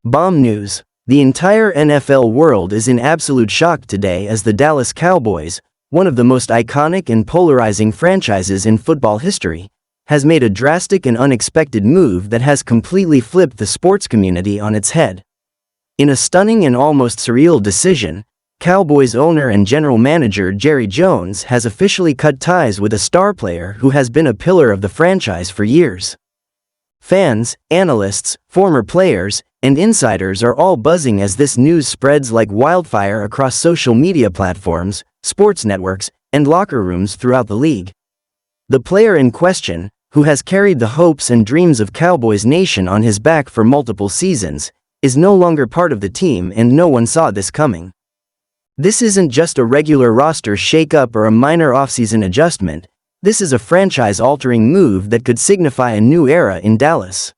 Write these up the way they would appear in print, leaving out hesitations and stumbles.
Bomb news. The entire NFL world is in absolute shock today as the Dallas Cowboys, one of the most iconic and polarizing franchises in football history, has made a drastic and unexpected move that has completely flipped the sports community on its head. In a stunning and almost surreal decision, Cowboys owner and general manager Jerry Jones has officially cut ties with a star player who has been a pillar of the franchise for years. Fans, analysts, former players, and insiders are all buzzing as this news spreads like wildfire across social media platforms, sports networks, and locker rooms throughout the league. The player in question, who has carried the hopes and dreams of Cowboys Nation on his back for multiple seasons, is no longer part of the team and no one saw this coming. This isn't just a regular roster shakeup or a minor offseason adjustment. This is a franchise-altering move that could signify a new era in Dallas.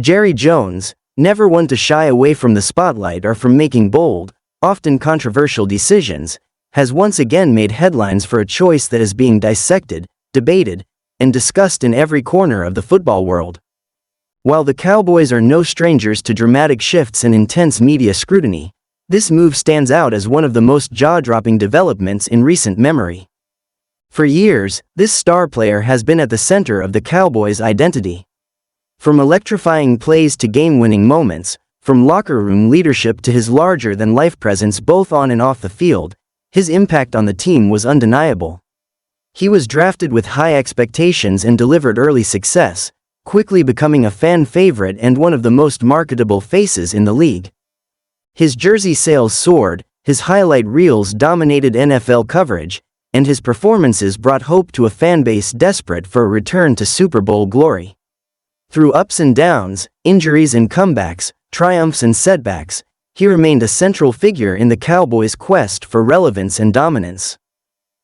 Jerry Jones, never one to shy away from the spotlight or from making bold, often controversial decisions, has once again made headlines for a choice that is being dissected, debated, and discussed in every corner of the football world. While the Cowboys are no strangers to dramatic shifts and intense media scrutiny, this move stands out as one of the most jaw-dropping developments in recent memory. For years, this star player has been at the center of the Cowboys' identity. From electrifying plays to game-winning moments, from locker room leadership to his larger-than-life presence both on and off the field, his impact on the team was undeniable. He was drafted with high expectations and delivered early success, quickly becoming a fan favorite and one of the most marketable faces in the league. His jersey sales soared, his highlight reels dominated NFL coverage, and his performances brought hope to a fanbase desperate for a return to Super Bowl glory. Through ups and downs, injuries and comebacks, triumphs and setbacks, he remained a central figure in the Cowboys' quest for relevance and dominance.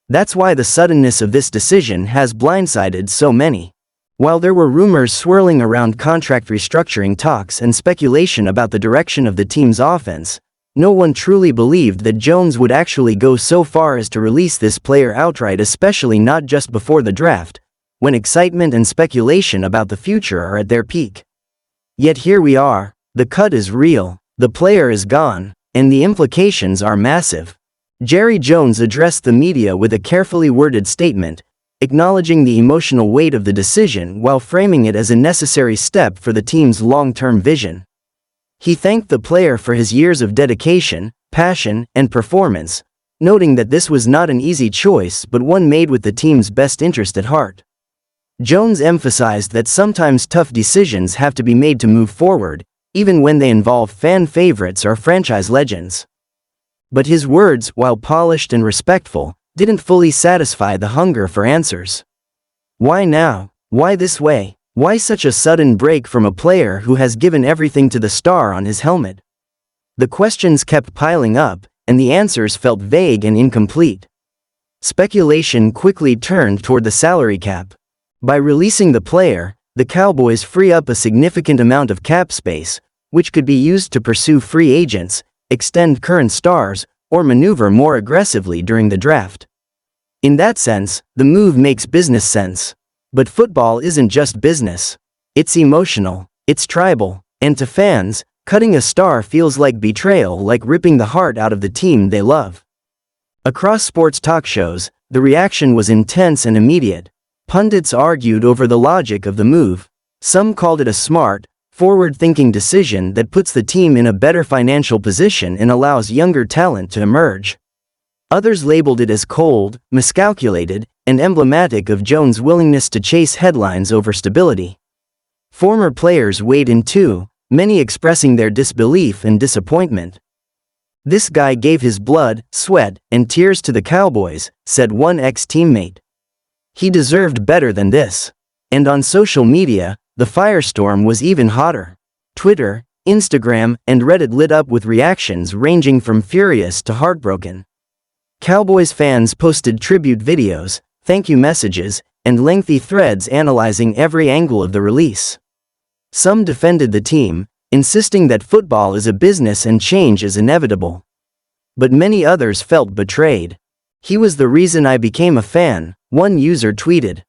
That's why the suddenness of this decision has blindsided so many. While there were rumors swirling around contract restructuring talks and speculation about the direction of the team's offense, no one truly believed that Jones would actually go so far as to release this player outright, especially not just before the draft, when excitement and speculation about the future are at their peak. Yet here we are, the cut is real, the player is gone, and the implications are massive. Jerry Jones addressed the media with a carefully worded statement, acknowledging the emotional weight of the decision while framing it as a necessary step for the team's long-term vision. He thanked the player for his years of dedication, passion, and performance, noting that this was not an easy choice but one made with the team's best interest at heart. Jones emphasized that sometimes tough decisions have to be made to move forward, even when they involve fan favorites or franchise legends. But his words, while polished and respectful, didn't fully satisfy the hunger for answers. Why now? Why this way? Why such a sudden break from a player who has given everything to the star on his helmet? The questions kept piling up, and the answers felt vague and incomplete. Speculation quickly turned toward the salary cap. By releasing the player, the Cowboys free up a significant amount of cap space, which could be used to pursue free agents, extend current stars, or maneuver more aggressively during the draft. In that sense, the move makes business sense. But football isn't just business. It's emotional, it's tribal, and to fans, cutting a star feels like betrayal, like ripping the heart out of the team they love. Across sports talk shows, the reaction was intense and immediate. Pundits argued over the logic of the move. Some called it a smart, forward-thinking decision that puts the team in a better financial position and allows younger talent to emerge. Others labeled it as cold, miscalculated, and emblematic of Jones' willingness to chase headlines over stability. Former players weighed in too, many expressing their disbelief and disappointment. "This guy gave his blood, sweat, and tears to the Cowboys," said one ex-teammate. "He deserved better than this." And on social media, the firestorm was even hotter. Twitter, Instagram, and Reddit lit up with reactions ranging from furious to heartbroken. Cowboys fans posted tribute videos, thank you messages, and lengthy threads analyzing every angle of the release. Some defended the team, insisting that football is a business and change is inevitable. But many others felt betrayed. "He was the reason I became a fan," one user tweeted.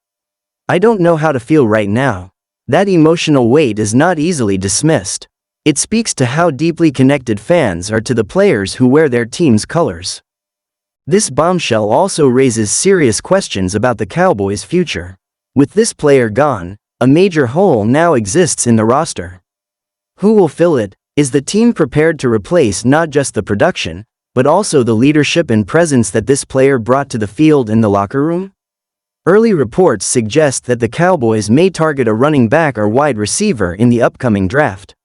"I don't know how to feel right now." That emotional weight is not easily dismissed. It speaks to how deeply connected fans are to the players who wear their team's colors. This bombshell also raises serious questions about the Cowboys' future. With this player gone, a major hole now exists in the roster. Who will fill it? Is the team prepared to replace not just the production, but also the leadership and presence that this player brought to the field and the locker room? Early reports suggest that the Cowboys may target a running back or wide receiver in the upcoming draft.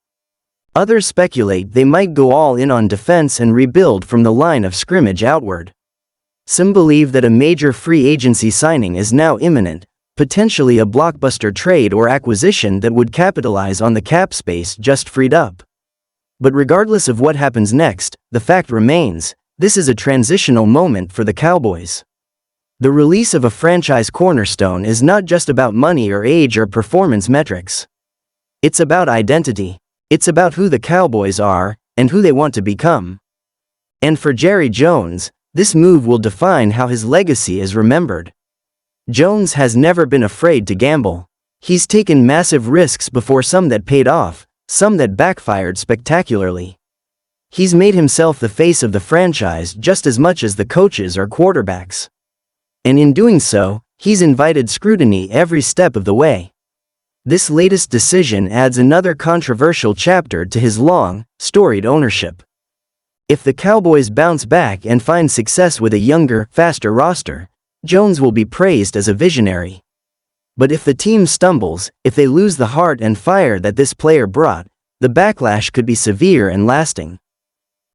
Others speculate they might go all in on defense and rebuild from the line of scrimmage outward. Some believe that a major free agency signing is now imminent, potentially a blockbuster trade or acquisition that would capitalize on the cap space just freed up. But regardless of what happens next, the fact remains, this is a transitional moment for the Cowboys. The release of a franchise cornerstone is not just about money or age or performance metrics. It's about identity. It's about who the Cowboys are and who they want to become. And for Jerry Jones, this move will define how his legacy is remembered. Jones has never been afraid to gamble. He's taken massive risks before, some that paid off, some that backfired spectacularly. He's made himself the face of the franchise just as much as the coaches or quarterbacks. And in doing so, he's invited scrutiny every step of the way. This latest decision adds another controversial chapter to his long, storied ownership. If the Cowboys bounce back and find success with a younger, faster roster, Jones will be praised as a visionary. But if the team stumbles, if they lose the heart and fire that this player brought, the backlash could be severe and lasting.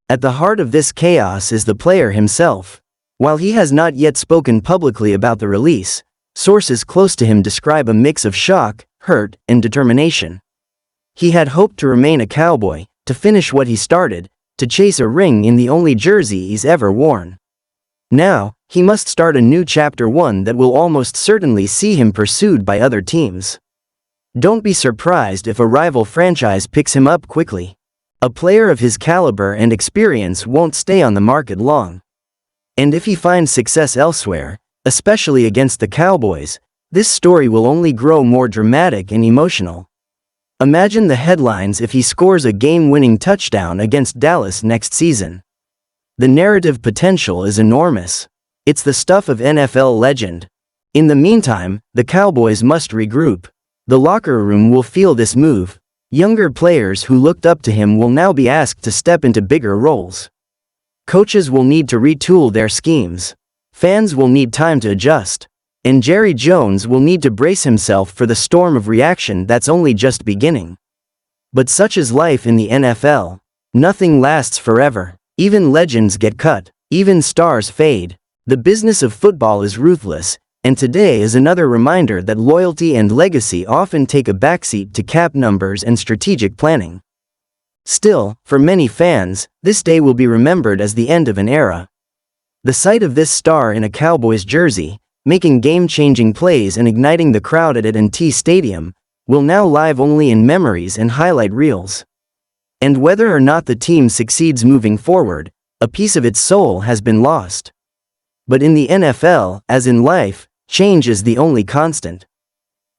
At the heart of this chaos is the player himself. While he has not yet spoken publicly about the release, sources close to him describe a mix of shock, hurt, and determination. He had hoped to remain a Cowboy, to finish what he started, to chase a ring in the only jersey he's ever worn. Now, he must start a new chapter, one that will almost certainly see him pursued by other teams. Don't be surprised if a rival franchise picks him up quickly. A player of his caliber and experience won't stay on the market long. And if he finds success elsewhere, especially against the Cowboys, this story will only grow more dramatic and emotional. Imagine the headlines if he scores a game-winning touchdown against Dallas next season. The narrative potential is enormous. It's the stuff of NFL legend. In the meantime, the Cowboys must regroup. The locker room will feel this move. Younger players who looked up to him will now be asked to step into bigger roles. Coaches will need to retool their schemes. Fans will need time to adjust. And Jerry Jones will need to brace himself for the storm of reaction that's only just beginning. But such is life in the NFL. Nothing lasts forever. Even legends get cut. Even stars fade. The business of football is ruthless, and today is another reminder that loyalty and legacy often take a backseat to cap numbers and strategic planning. Still, for many fans, this day will be remembered as the end of an era. The sight of this star in a Cowboys jersey, making game-changing plays and igniting the crowd at A&T Stadium, will now live only in memories and highlight reels. And whether or not the team succeeds moving forward, a piece of its soul has been lost. But in the NFL, as in life, change is the only constant.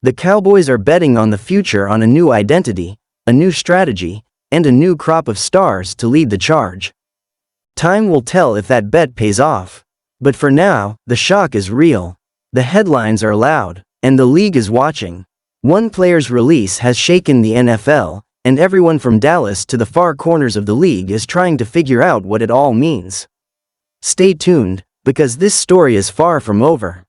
The Cowboys are betting on the future, on a new identity, a new strategy, and a new crop of stars to lead the charge. Time will tell if that bet pays off. But for now, the shock is real. The headlines are loud, and the league is watching. One player's release has shaken the NFL, and everyone from Dallas to the far corners of the league is trying to figure out what it all means. Stay tuned, because this story is far from over.